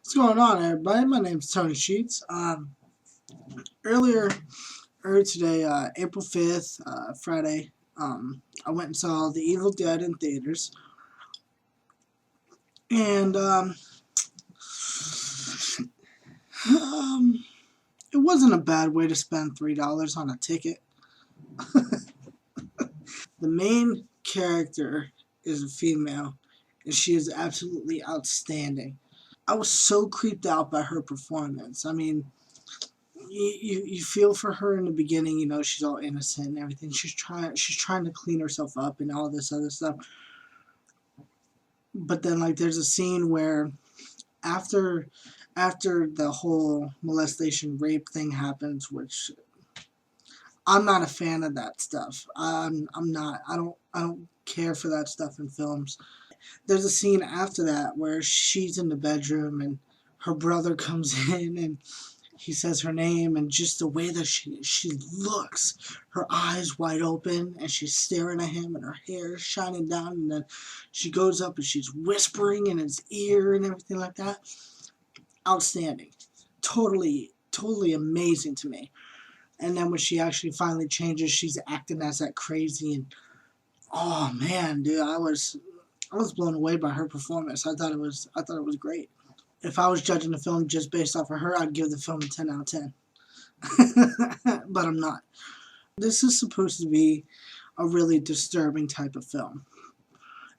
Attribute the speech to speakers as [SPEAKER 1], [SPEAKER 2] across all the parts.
[SPEAKER 1] What's going on, everybody? My name's Tony Sheets. Earlier today, April 5th, Friday, I went and saw The Evil Dead in theaters. And it wasn't a bad way to spend $3 on a ticket. The main character is a female, and she is absolutely outstanding. I was so creeped out by her performance. I mean, you feel for her in the beginning, you know, she's all innocent and everything. She's trying to clean herself up and all this other stuff. But then, like, there's a scene where after the whole molestation rape thing happens, which I'm not a fan of that stuff. I'm not. I don't care for that stuff in films. There's a scene after that where she's in the bedroom and her brother comes in and he says her name, and just the way that she looks, her eyes wide open, and she's staring at him, and her hair is shining down, and then she goes up and she's whispering in his ear and everything like that. Outstanding. Totally amazing to me. And then when she actually finally changes, she's acting as that crazy, and oh man, dude, I was blown away by her performance. I thought it was great. If I was judging the film just based off of her, I'd give the film a 10 out of 10. But I'm not. This is supposed to be a really disturbing type of film.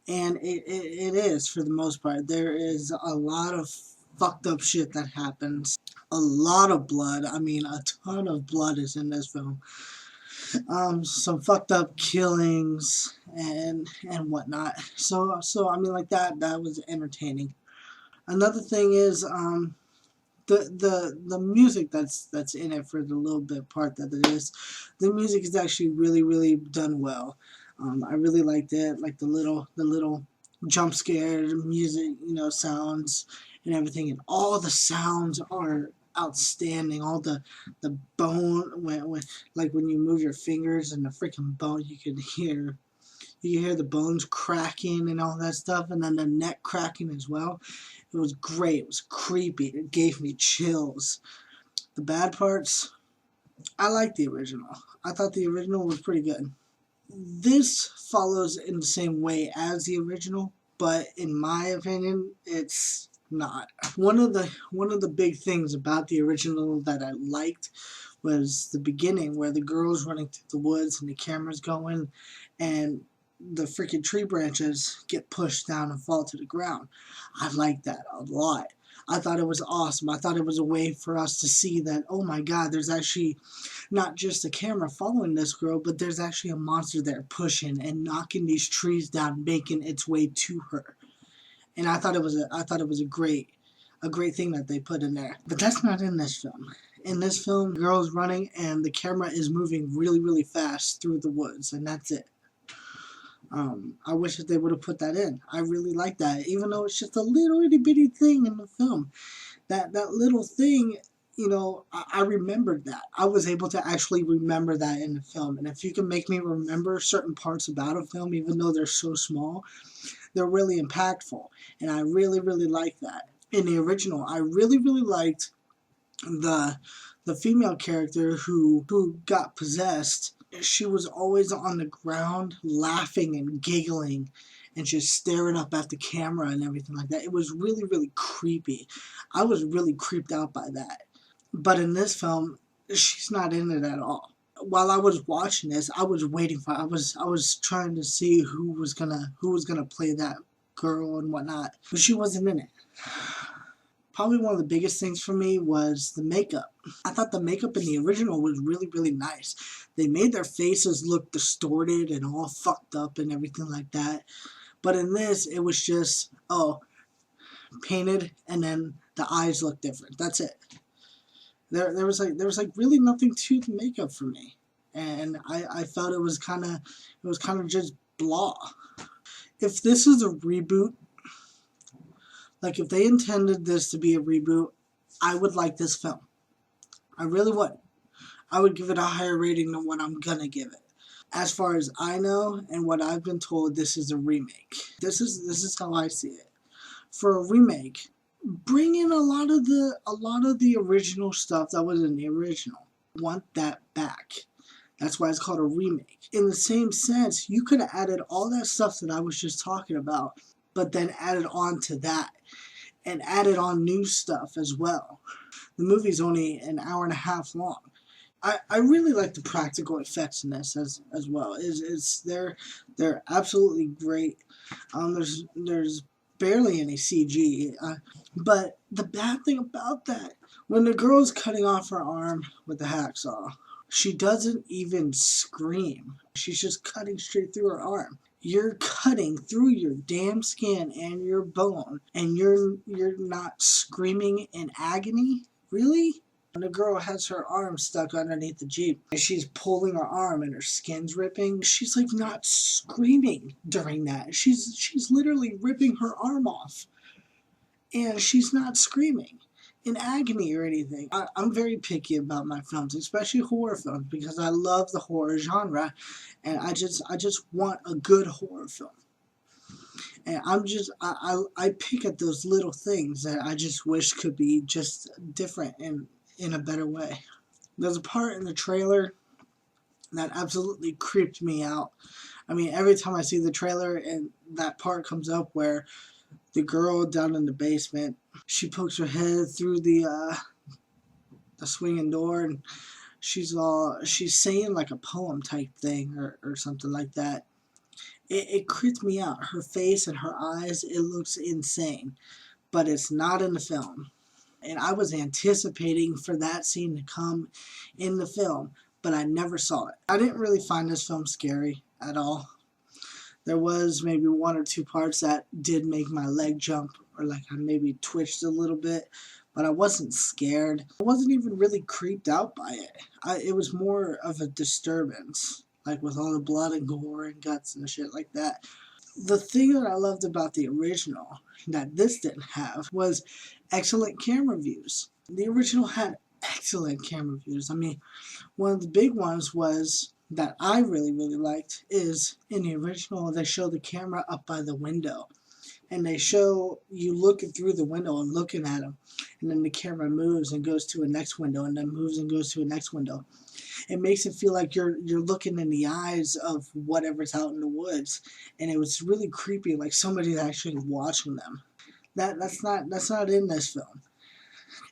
[SPEAKER 1] And it is, for the most part. There is a lot of fucked up shit that happens. A lot of blood. I mean, a ton of blood is in this film. Some fucked up killings and whatnot. So I mean, like, that was entertaining. Another thing is the music that's in it for the little bit part that it is. The music is actually really done well. I really liked it, like the little jump scare music, you know, sounds and everything, and all the sounds are outstanding. All the bone when like when you move your fingers and the freaking bone, you can hear the bones cracking and all that stuff, and then the neck cracking as well. It was great. It was creepy. It gave me chills. The bad parts, I liked the original. I thought the original was pretty good. This follows in the same way as the original, but in my opinion, it's not. One of the big things about the original that I liked was the beginning, where the girl's running through the woods and the camera's going, and the freaking tree branches get pushed down and fall to the ground. I liked that a lot. I thought it was awesome. I thought it was a way for us to see that, oh my god, there's actually not just a camera following this girl, but there's actually a monster there pushing and knocking these trees down, making its way to her. And I thought it was a great thing that they put in there. But that's not in this film. In this film, the girl's running and the camera is moving really fast through the woods, and that's it. I wish that they would have put that in. I really like that, even though it's just a little itty bitty thing in the film. That little thing, you know, I remembered that. I was able to actually remember that in the film. And if you can make me remember certain parts about a film, even though they're so small, they're really impactful. And I really like that. In the original, I really liked the female character who got possessed. She was always on the ground laughing and giggling and just staring up at the camera and everything like that. It was really creepy. I was really creeped out by that. But in this film, she's not in it at all. While I was watching this, I was waiting for I was trying to see who was gonna play that girl and whatnot, but she wasn't in it. Probably one of the biggest things for me was the makeup. I thought the makeup in the original was really nice. They made their faces look distorted and all fucked up and everything like that. But in this, it was just, painted, and then the eyes look different. That's it. There was like really nothing to the makeup for me. And I felt it was kind of just blah. If this is a reboot, like, if they intended this to be a reboot, I would like this film. I really would. I would give it a higher rating than what I'm gonna give it. As far as I know and what I've been told, this is a remake. This is how I see it. For a remake, bring in a lot of the original stuff that was in the original. Want that back. That's why it's called a remake. In the same sense, you could have added all that stuff that I was just talking about, but then added on to that, and added on new stuff as well. The movie's only an hour and a half long. I really like the practical effects in this as well. They're absolutely great. There's barely any CG. But the bad thing about that, when the girl's cutting off her arm with the hacksaw, she doesn't even scream. She's just cutting straight through her arm. You're cutting through your damn skin and your bone, and you're not screaming in agony? Really? When the girl has her arm stuck underneath the Jeep and she's pulling her arm and her skin's ripping, she's like not screaming during that. She's literally ripping her arm off, and she's not screaming in agony or anything. I'm very picky about my films, especially horror films, because I love the horror genre, and I just want a good horror film. And I pick at those little things that I just wish could be just different and in a better way. There's a part in the trailer that absolutely creeped me out. I mean, every time I see the trailer and that part comes up where the girl down in the basement, she pokes her head through the swinging door, and she's saying like a poem type thing or something like that. It creeped me out. Her face and her eyes, it looks insane, but it's not in the film. And I was anticipating for that scene to come in the film, but I never saw it. I didn't really find this film scary at all. There was maybe one or two parts that did make my leg jump, or like I maybe twitched a little bit, but I wasn't scared. I wasn't even really creeped out by it. It was more of a disturbance, like with all the blood and gore and guts and shit like that. The thing that I loved about the original that this didn't have was excellent camera views. The original had excellent camera views. I mean, one of the big ones was that I really liked is in the original they show the camera up by the window, and they show you looking through the window and looking at them, and then the camera moves and goes to a next window, and then moves and goes to a next window. It makes it feel like you're looking in the eyes of whatever's out in the woods, and it was really creepy, like somebody's actually watching them. That's not in this film.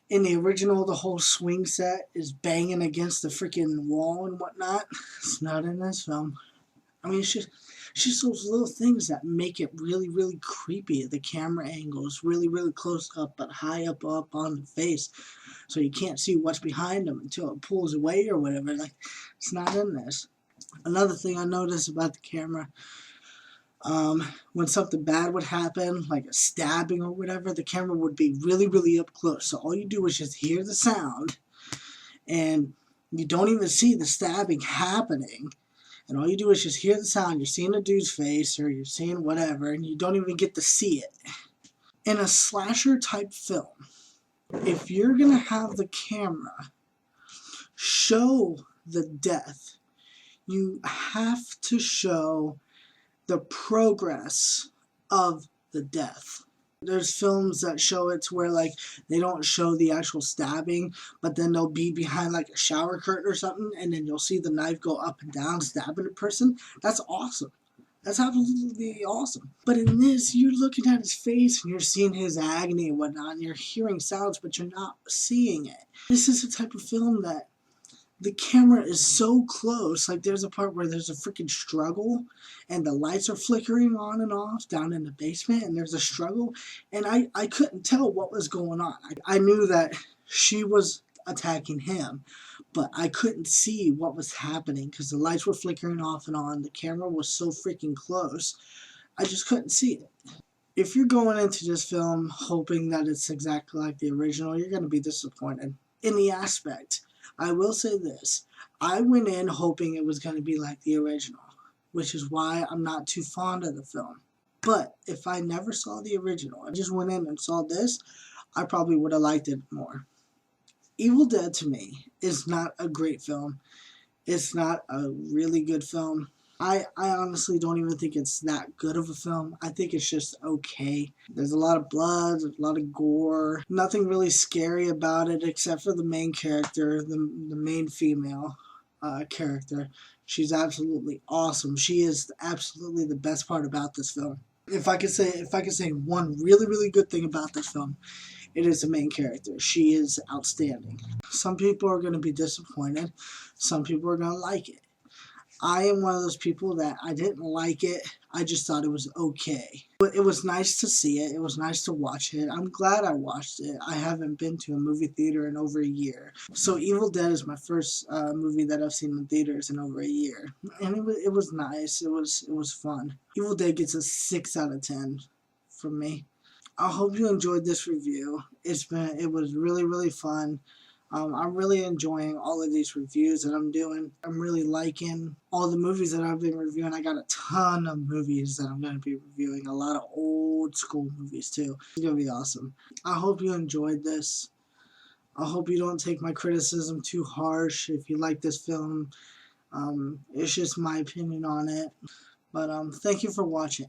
[SPEAKER 1] In the original, the whole swing set is banging against the freaking wall and whatnot. It's not in this film. I mean, it's just those little things that make it really creepy. The camera angles really close up, but high up on the face, so you can't see what's behind them until it pulls away or whatever. Like, it's not in this. Another thing I noticed about the camera, when something bad would happen, like a stabbing or whatever, the camera would be really up close. So all you do is just hear the sound, and you don't even see the stabbing happening. And all you do is just hear the sound. You're seeing a dude's face, or you're seeing whatever, and you don't even get to see it. In a slasher type film, if you're going to have the camera show the death, you have to show the progress of the death. There's films that show it to where like they don't show the actual stabbing, but then they'll be behind like a shower curtain or something, and then you'll see the knife go up and down stabbing a person. That's awesome. That's absolutely awesome. But in this, you're looking at his face and you're seeing his agony and whatnot, and you're hearing sounds, but you're not seeing it. This is the type of film that the camera is so close. Like, there's a part where there's a freaking struggle, and the lights are flickering on and off down in the basement, and there's a struggle, and I couldn't tell what was going on. I knew that she was attacking him, but I couldn't see what was happening because the lights were flickering off and on. The camera was so freaking close. I just couldn't see it. If you're going into this film hoping that it's exactly like the original, you're going to be disappointed. In the aspect, I will say this, I went in hoping it was going to be like the original, which is why I'm not too fond of the film. But if I never saw the original, I just went in and saw this, I probably would have liked it more. Evil Dead to me is not a great film. It's not a really good film. I honestly don't even think it's that good of a film. I think it's just okay. There's a lot of blood, a lot of gore. Nothing really scary about it except for the main character, the main female character. She's absolutely awesome. She is absolutely the best part about this film. If I could say one really good thing about this film, it is the main character. She is outstanding. Some people are going to be disappointed. Some people are going to like it. I am one of those people that I didn't like it. I just thought it was okay. But it was nice to see it. It was nice to watch it. I'm glad I watched it. I haven't been to a movie theater in over a year. So Evil Dead is my first movie that I've seen in theaters in over a year. And it was nice. It was fun. Evil Dead gets a 6 out of 10 from me. I hope you enjoyed this review. It was really fun. I'm really enjoying all of these reviews that I'm doing. I'm really liking all the movies that I've been reviewing. I got a ton of movies that I'm going to be reviewing. A lot of old school movies too. It's going to be awesome. I hope you enjoyed this. I hope you don't take my criticism too harsh. If you like this film, it's just my opinion on it. But thank you for watching.